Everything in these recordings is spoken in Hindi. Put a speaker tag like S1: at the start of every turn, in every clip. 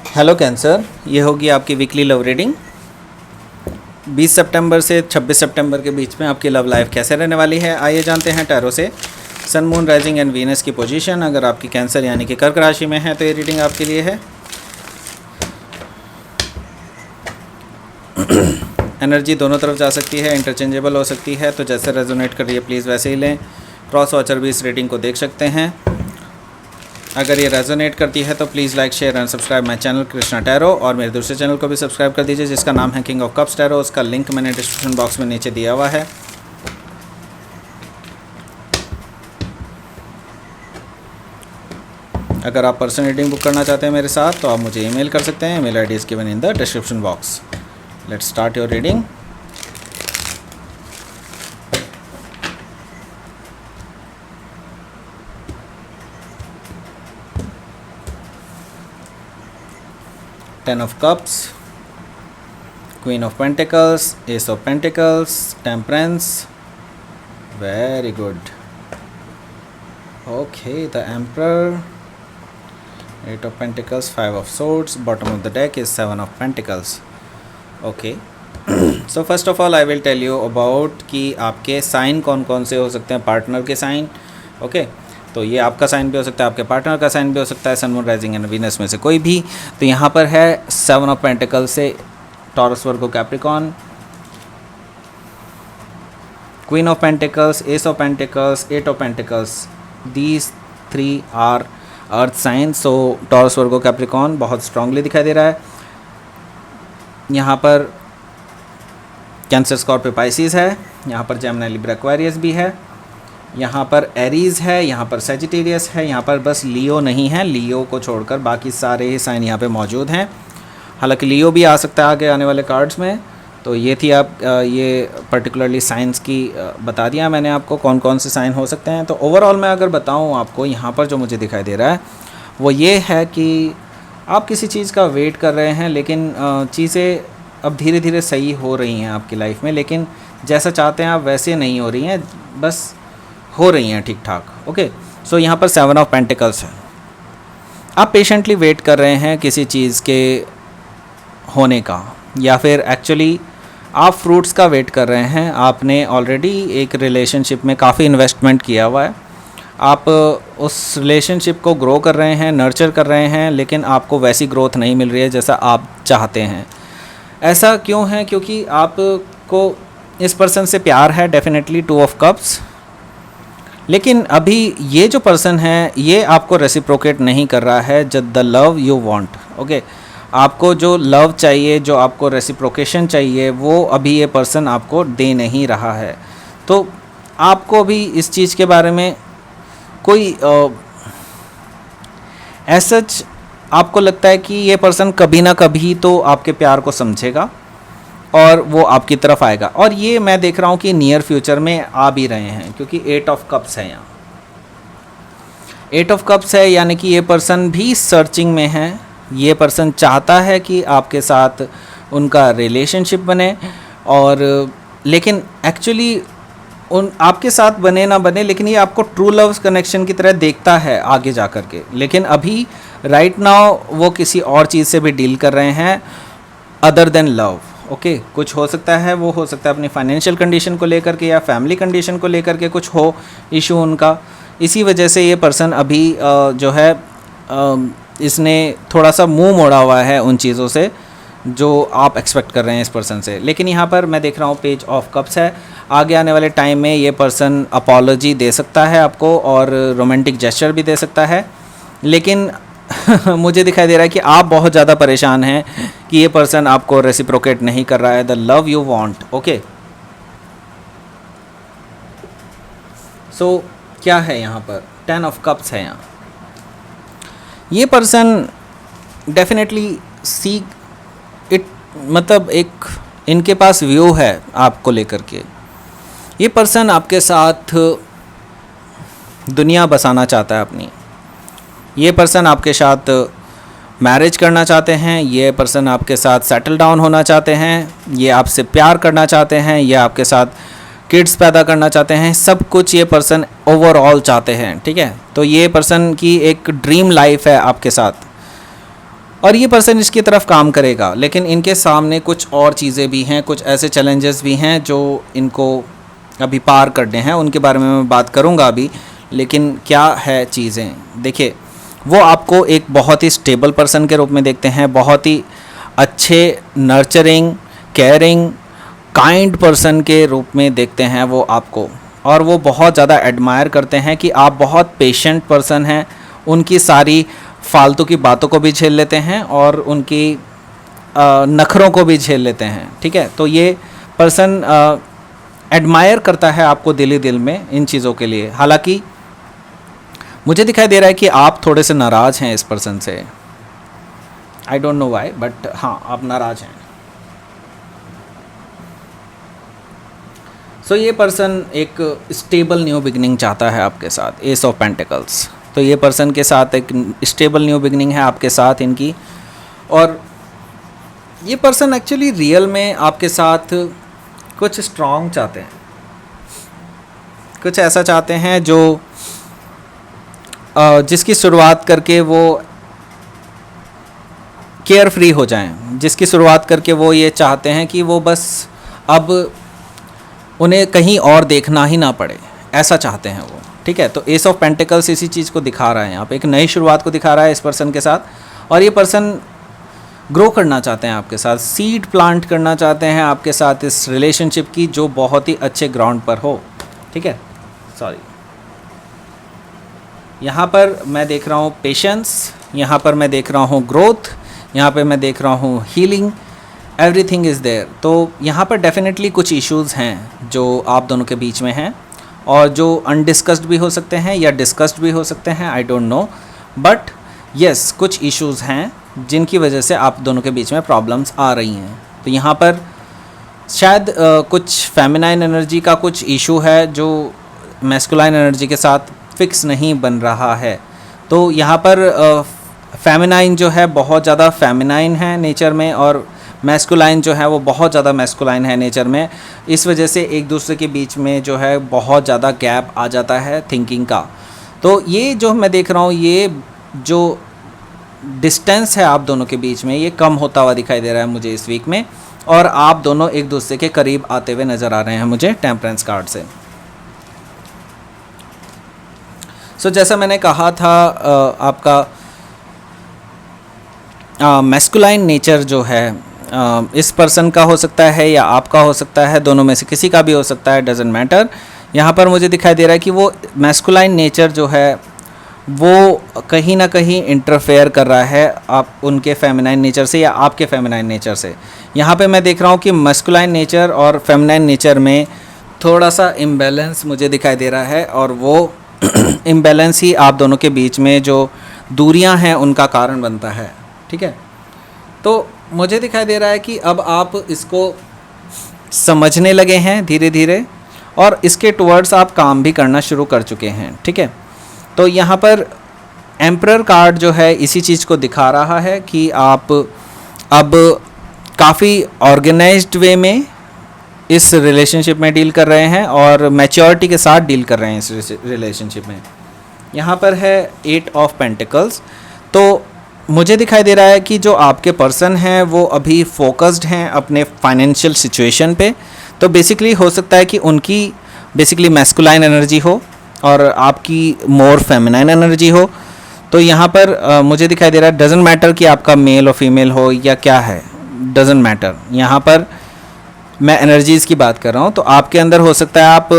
S1: हेलो कैंसर, ये होगी आपकी वीकली लव रीडिंग 20 सितंबर से 26 सितंबर के बीच में आपकी लव लाइफ कैसे रहने वाली है। आइए जानते हैं टैरो से सन, मून, राइजिंग एंड वीनस की पोजीशन। अगर आपकी कैंसर यानी कि कर्क राशि में है तो ये रीडिंग आपके लिए है। एनर्जी दोनों तरफ जा सकती है, इंटरचेंजेबल हो सकती है, तो जैसे रेजोनेट कर रही है प्लीज़ वैसे ही लें। क्रॉस वॉचर भी इस रीडिंग को देख सकते हैं। अगर ये रेजोनेट करती है तो please like, share and subscribe my channel Krishna tarot, और मेरे दूसरे चैनल को भी सब्सक्राइब कर दीजिए जिसका नाम है किंग ऑफ कप्स टैरो। उसका लिंक मैंने डिस्क्रिप्शन बॉक्स में नीचे दिया हुआ है। अगर आप पर्सनल रीडिंग बुक करना चाहते हैं मेरे साथ तो आप मुझे ईमेल कर सकते हैं। Email ID is given in the description box. Let's start your reading. Ten of Cups, Queen of Pentacles, Ace of Pentacles, Temperance. Very good. Okay, the Emperor, Eight of Pentacles, Five of Swords. Bottom of the deck is Seven of Pentacles. Okay. So first of all I will tell you about कि आपके साइन कौन कौन से हो सकते हैं। पार्टनर के साइन, ओके तो ये आपका साइन भी हो सकता है, आपके पार्टनर का साइन भी हो सकता है, sun, moon, rising and Venus में से कोई भी। तो यहाँ पर है सेवन ऑफ पेंटिकल से Taurus, Virgo, Capricorn, queen of pentacles, ace of pentacles, eight of pentacles. These three are earth sign. So Taurus, Virgo, Capricorn बहुत स्ट्रांगली दिखाई दे रहा है। यहाँ पर कैंसर, स्कॉर्पियो, पाइसिस है। यहाँ पर जेमिनी, लिब्रा, एक्वेरियस भी है। यहाँ पर एरीज़ है, यहाँ पर सजिटेरियस है। यहाँ पर बस लियो नहीं है, लियो को छोड़कर बाकी सारे ही साइन यहाँ पे मौजूद हैं। हालांकि लियो भी आ सकता है आगे आने वाले कार्ड्स में। तो ये थी आप ये पर्टिकुलरली साइंस की बता दिया मैंने आपको कौन कौन से साइन हो सकते हैं। तो ओवरऑल मैं अगर बताऊँ आपको, यहाँ पर जो मुझे दिखाई दे रहा है वो ये है कि आप किसी चीज़ का वेट कर रहे हैं, लेकिन चीज़ें अब धीरे धीरे सही हो रही हैं आपकी लाइफ में, लेकिन जैसा चाहते हैं आप वैसे नहीं हो रही हैं, बस हो रही हैं ठीक ठाक। ओके, सो यहाँ पर सेवन ऑफ पेंटिकल्स है। आप पेशेंटली वेट कर रहे हैं किसी चीज़ के होने का, या फिर एक्चुअली आप फ्रूट्स का वेट कर रहे हैं। आपने ऑलरेडी एक रिलेशनशिप में काफ़ी इन्वेस्टमेंट किया हुआ है, आप उस रिलेशनशिप को ग्रो कर रहे हैं, नर्चर कर रहे हैं, लेकिन आपको वैसी ग्रोथ नहीं मिल रही है जैसा आप चाहते हैं। ऐसा क्यों है? क्योंकि आपको इस पर्सन से प्यार है, डेफिनेटली, टू ऑफ कप्स, लेकिन अभी ये जो पर्सन है ये आपको रेसिप्रोकेट नहीं कर रहा है the love you want. Okay, आपको जो लव चाहिए, जो आपको रेसिप्रोकेशन चाहिए, वो अभी ये पर्सन आपको दे नहीं रहा है। तो आपको अभी इस चीज़ के बारे में कोई सच आपको लगता है कि ये पर्सन कभी ना कभी तो आपके प्यार को समझेगा और वो आपकी तरफ आएगा। और ये मैं देख रहा हूँ कि नियर फ्यूचर में आ भी रहे हैं, क्योंकि एट ऑफ कप्स है यहाँ। एट ऑफ कप्स है यानी कि ये पर्सन भी सर्चिंग में है। ये पर्सन चाहता है कि आपके साथ उनका रिलेशनशिप बने, और लेकिन एक्चुअली उन आपके साथ बने ना बने, लेकिन ये आपको ट्रू लव कनेक्शन की तरह देखता है आगे जा कर के। लेकिन अभी राइट नाउ वो किसी और चीज़ से भी डील कर रहे हैं अदर देन लव। ओके, कुछ हो सकता है, वो हो सकता है अपनी फाइनेंशियल कंडीशन को लेकर के या फैमिली कंडीशन को लेकर के कुछ हो इशू उनका। इसी वजह से ये पर्सन अभी जो है इसने थोड़ा सा मुंह मोड़ा हुआ है उन चीज़ों से जो आप एक्सपेक्ट कर रहे हैं इस पर्सन से। लेकिन यहाँ पर मैं देख रहा हूँ पेज ऑफ कप्स है। आगे आने वाले टाइम में ये पर्सन अपॉलॉजी दे सकता है आपको और रोमांटिक जेस्चर भी दे सकता है, लेकिन मुझे दिखाई दे रहा है कि आप बहुत ज़्यादा परेशान हैं कि ये पर्सन आपको रेसिप्रोकेट नहीं कर रहा है the love you want. Okay, so क्या है यहाँ पर? टेन ऑफ कप्स है यहाँ। ये पर्सन डेफिनेटली सीक इट, मतलब एक इनके पास व्यू है आपको लेकर के। ये पर्सन आपके साथ दुनिया बसाना चाहता है अपनी। ये पर्सन आपके साथ मैरिज करना चाहते हैं, ये पर्सन आपके साथ सेटल डाउन होना चाहते हैं, ये आपसे प्यार करना चाहते हैं, ये आपके साथ किड्स पैदा करना चाहते हैं। सब कुछ ये पर्सन ओवरऑल चाहते हैं, ठीक है। तो ये पर्सन की एक ड्रीम लाइफ है आपके साथ। और ये पर्सन इसकी तरफ काम करेगा, लेकिन इनके सामने कुछ और चीज़ें भी हैं, कुछ ऐसे चैलेंजेस भी हैं जो इनको अभी पार करने हैं, उनके बारे में मैं बात करूंगा अभी। लेकिन क्या है चीज़ें, देखिए वो आपको एक बहुत ही स्टेबल पर्सन के रूप में देखते हैं, बहुत ही अच्छे नर्चरिंग केयरिंग काइंड पर्सन के रूप में देखते हैं वो आपको, और वो बहुत ज़्यादा एडमायर करते हैं कि आप बहुत पेशेंट पर्सन हैं, उनकी सारी फालतू की बातों को भी झेल लेते हैं और उनकी नखरों को भी झेल लेते हैं, ठीक है। तो ये पर्सन एडमायर करता है आपको दिल ही दिल में इन चीज़ों के लिए। हालांकि मुझे दिखाई दे रहा है कि आप थोड़े से नाराज़ हैं इस पर्सन से, I don't know why, but हाँ आप नाराज़ हैं। सो ये पर्सन एक स्टेबल न्यू बिगनिंग चाहता है आपके साथ, एस ऑफ पेंटिकल्स। तो ये पर्सन के साथ एक स्टेबल न्यू बिगनिंग है आपके साथ इनकी, और ये पर्सन एक्चुअली रियल में आपके साथ कुछ स्ट्रॉन्ग चाहते हैं, कुछ ऐसा चाहते हैं जो जिसकी शुरुआत करके वो केयर फ्री हो जाएं, जिसकी शुरुआत करके वो ये चाहते हैं कि वो बस अब उन्हें कहीं और देखना ही ना पड़े, ऐसा चाहते हैं वो, ठीक है। तो एस ऑफ पेंटिकल्स इसी चीज़ को दिखा रहा है यहाँ पे, एक नई शुरुआत को दिखा रहा है इस पर्सन के साथ, और ये पर्सन ग्रो करना चाहते हैं आपके साथ, सीड प्लांट करना चाहते हैं आपके साथ इस रिलेशनशिप की, जो बहुत ही अच्छे ग्राउंड पर हो, ठीक है। सॉरी, यहाँ पर मैं देख रहा हूँ पेशेंस, यहाँ पर मैं देख रहा हूँ ग्रोथ, यहाँ पे मैं देख रहा हूँ हीलिंग, एवरीथिंग इज़ देयर। तो यहाँ पर डेफिनेटली कुछ इश्यूज़ हैं जो आप दोनों के बीच में हैं, और जो अनडिस्कस्ड भी हो सकते हैं या डिस्कस्ड भी हो सकते हैं, I don't know, but yes कुछ इश्यूज़ हैं जिनकी वजह से आप दोनों के बीच में प्रॉब्लम्स आ रही हैं। तो यहाँ पर शायद कुछ फेमिनाइन एनर्जी का कुछ इशू है जो मैस्कुलाइन एनर्जी के साथ फिक्स नहीं बन रहा है। तो यहाँ पर फेमिनाइन जो है बहुत ज़्यादा फेमिनाइन है नेचर में, और मैस्कुलाइन जो है वो बहुत ज़्यादा मैस्कुलाइन है नेचर में। इस वजह से एक दूसरे के बीच में जो है बहुत ज़्यादा गैप आ जाता है थिंकिंग का। तो ये जो मैं देख रहा हूँ, ये जो डिस्टेंस है आप दोनों के बीच में, ये कम होता हुआ दिखाई दे रहा है मुझे इस वीक में, और आप दोनों एक दूसरे के करीब आते हुए नज़र आ रहे हैं मुझे टेम्परेंस कार्ड से। सो जैसा मैंने कहा था आपका मैस्कुलाइन नेचर जो है इस पर्सन का हो सकता है या आपका हो सकता है, दोनों में से किसी का भी हो सकता है, डजेंट मैटर। यहाँ पर मुझे दिखाई दे रहा है कि वो मैस्कुलाइन नेचर जो है वो कहीं ना कहीं इंटरफेयर कर रहा है आप उनके फेमिनाइन नेचर से या आपके फेमिनाइन नेचर से। यहाँ पे मैं देख रहा हूँ कि मैस्कुलाइन नेचर और फेमिनाइन नेचर में थोड़ा सा इम्बैलेंस मुझे दिखाई दे रहा है, और वो इम्बैलेंस ही आप दोनों के बीच में जो दूरियाँ हैं उनका कारण बनता है, ठीक है। तो मुझे दिखाई दे रहा है कि अब आप इसको समझने लगे हैं धीरे धीरे, और इसके टुवर्ड्स आप काम भी करना शुरू कर चुके हैं, ठीक है। तो यहाँ पर एम्परर कार्ड जो है इसी चीज़ को दिखा रहा है कि आप अब काफ़ी ऑर्गेनाइज्ड वे में इस रिलेशनशिप में डील कर रहे हैं और मैच्योरिटी के साथ डील कर रहे हैं इस रिलेशनशिप में। यहाँ पर है 8 ऑफ पेंटिकल्स। तो मुझे दिखाई दे रहा है कि जो आपके पर्सन हैं वो अभी फोकस्ड हैं अपने फाइनेंशियल सिचुएशन पे। तो बेसिकली हो सकता है कि उनकी बेसिकली मैस्कुलाइन एनर्जी हो और आपकी मोर फेमिनाइन एनर्जी हो। तो यहाँ पर मुझे दिखाई दे रहा है डजेंट मैटर कि आपका मेल और फीमेल हो या क्या है, डजेंट मैटर। यहाँ पर मैं एनर्जीज़ की बात कर रहा हूँ। तो आपके अंदर हो सकता है आप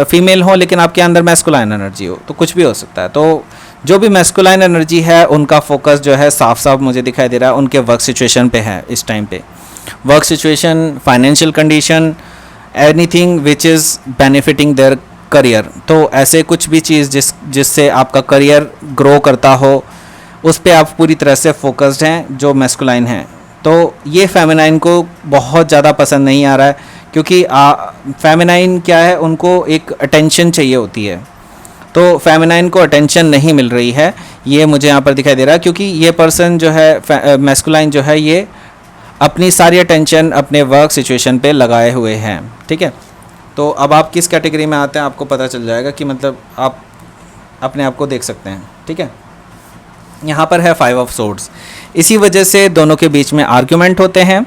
S1: फीमेल हो लेकिन आपके अंदर मैस्कुलाइन एनर्जी हो, तो कुछ भी हो सकता है। तो जो भी मैस्कुलाइन एनर्जी है उनका फोकस जो है साफ साफ मुझे दिखाई दे रहा है उनके वर्क सिचुएशन पे है इस टाइम पे। Work situation, financial condition, anything which is benefiting their career. तो ऐसे कुछ भी चीज़ जिससे आपका करियर ग्रो करता हो उस पर आप पूरी तरह से फोकस्ड हैं जो मैस्कुलाइन हैं। तो ये फेमिनाइन को बहुत ज़्यादा पसंद नहीं आ रहा है क्योंकि फेमिनाइन क्या है, उनको एक अटेंशन चाहिए होती है। तो फेमिनाइन को अटेंशन नहीं मिल रही है, ये मुझे यहाँ पर दिखाई दे रहा है क्योंकि ये पर्सन जो है मैस्कुलाइन जो है ये अपनी सारी अटेंशन अपने वर्क सिचुएशन पे लगाए हुए हैं, ठीक है। तो अब आप किस कैटेगरी में आते हैं आपको पता चल जाएगा कि मतलब आप अपने आप को देख सकते हैं, ठीक है। यहाँ पर है 5 ऑफ सोर्ड्स। इसी वजह से दोनों के बीच में आर्ग्यूमेंट होते हैं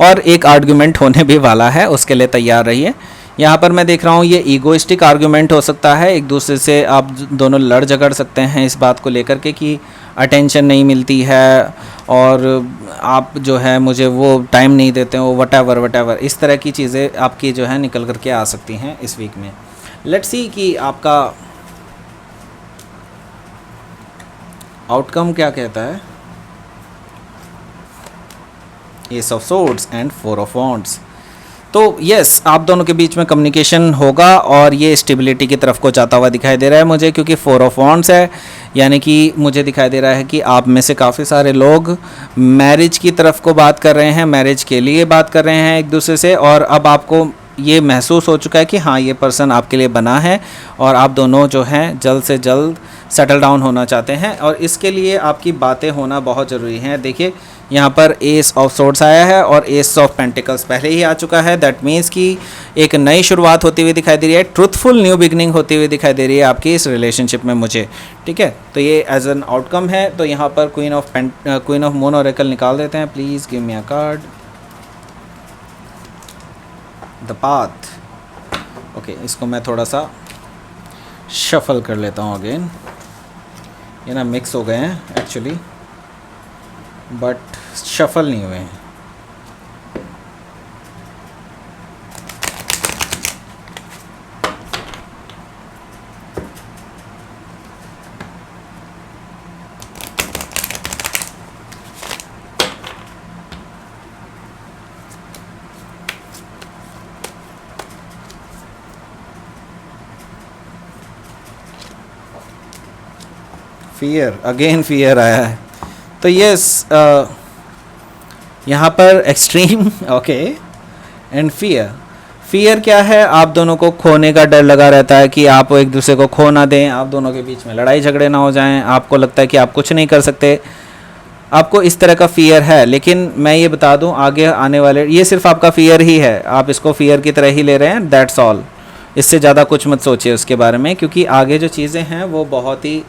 S1: और एक आर्ग्यूमेंट होने भी वाला है, उसके लिए तैयार रहिए। यहाँ पर मैं देख रहा हूँ ये ईगोइस्टिक आर्ग्यूमेंट हो सकता है, एक दूसरे से आप दोनों लड़ झगड़ सकते हैं इस बात को लेकर के कि अटेंशन नहीं मिलती है और आप जो है मुझे वो टाइम नहीं देते हो, वट एवर इस तरह की चीज़ें आपकी जो है निकल करके आ सकती हैं इस वीक में। लेट्स सी कि आपका आउटकम क्या कहता है। S of swords and four of wands. तो यस, आप दोनों के बीच में कम्युनिकेशन होगा और ये स्टेबिलिटी की तरफ को जाता हुआ दिखाई दे रहा है मुझे, क्योंकि फोर ऑफ वॉन्ड्स है, यानी कि मुझे दिखाई दे रहा है कि आप में से काफ़ी सारे लोग मैरिज की तरफ को बात कर रहे हैं, मैरिज के लिए बात कर रहे हैं एक दूसरे से, और अब आपको ये महसूस हो चुका है कि हाँ ये पर्सन आपके लिए बना है और आप दोनों जो हैं जल्द से जल्द सेटल डाउन होना चाहते हैं, और इसके लिए आपकी बातें होना बहुत ज़रूरी हैं। देखिए यहाँ पर एस ऑफ सोर्ड्स आया है और एस ऑफ पेंटिकल्स पहले ही आ चुका है। दैट मीन्स कि एक नई शुरुआत होती हुई दिखाई दे रही है, ट्रुथफुल न्यू बिगनिंग होती हुई दिखाई दे रही है आपकी इस रिलेशनशिप में मुझे, ठीक है। तो ये एज एन आउटकम है। तो यहाँ पर क्वीन ऑफ मून ऑरेकल निकाल देते हैं। Please give me a card. The path. Okay, इसको मैं थोड़ा सा शफल कर लेता हूँ अगेन, ये ना मिक्स हो गए हैं एक्चुअली, बट शफल नहीं हुए हैं। फियर, अगेन फियर आया है। तो यस, यहाँ पर एक्सट्रीम ओके एंड फियर क्या है, आप दोनों को खोने का डर लगा रहता है कि आप एक दूसरे को खो ना दें, आप दोनों के बीच में लड़ाई झगड़े ना हो जाएं, आपको लगता है कि आप कुछ नहीं कर सकते, आपको इस तरह का फियर है। लेकिन मैं ये बता दूं, आगे आने वाले, ये सिर्फ आपका फियर ही है, आप इसको फियर की तरह ही ले रहे हैं, दैट्स ऑल। इससे ज़्यादा कुछ मत सोचिए उसके बारे में, क्योंकि आगे जो चीज़ें हैं वो बहुत ही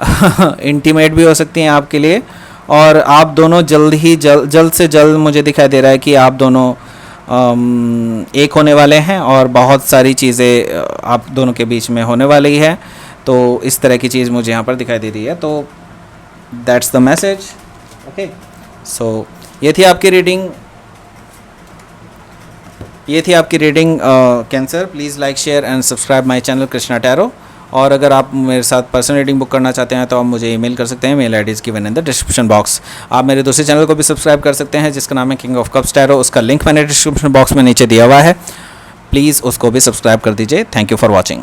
S1: इंटीमेट भी हो सकती हैं आपके लिए, और आप दोनों जल्द से जल्द मुझे दिखाई दे रहा है कि आप दोनों एक होने वाले हैं और बहुत सारी चीज़ें आप दोनों के बीच में होने वाली है। तो इस तरह की चीज़ मुझे यहाँ पर दिखाई दे रही है। तो दैट्स द मैसेज। ओके, सो ये थी आपकी reading cancer. Please like, share and subscribe my channel Krishna tarot. और अगर आप मेरे साथ पर्सनल रीडिंग बुक करना चाहते हैं तो आप मुझे ईमेल कर सकते हैं, mail ID is given in the description box. आप मेरे दूसरे चैनल को भी सब्सक्राइब कर सकते हैं जिसका नाम है किंग ऑफ कप्स टैरो, उसका लिंक मैंने डिस्क्रिप्शन बॉक्स में नीचे दिया हुआ है, प्लीज़ उसको भी सब्सक्राइब कर दीजिए। Thank you for watching.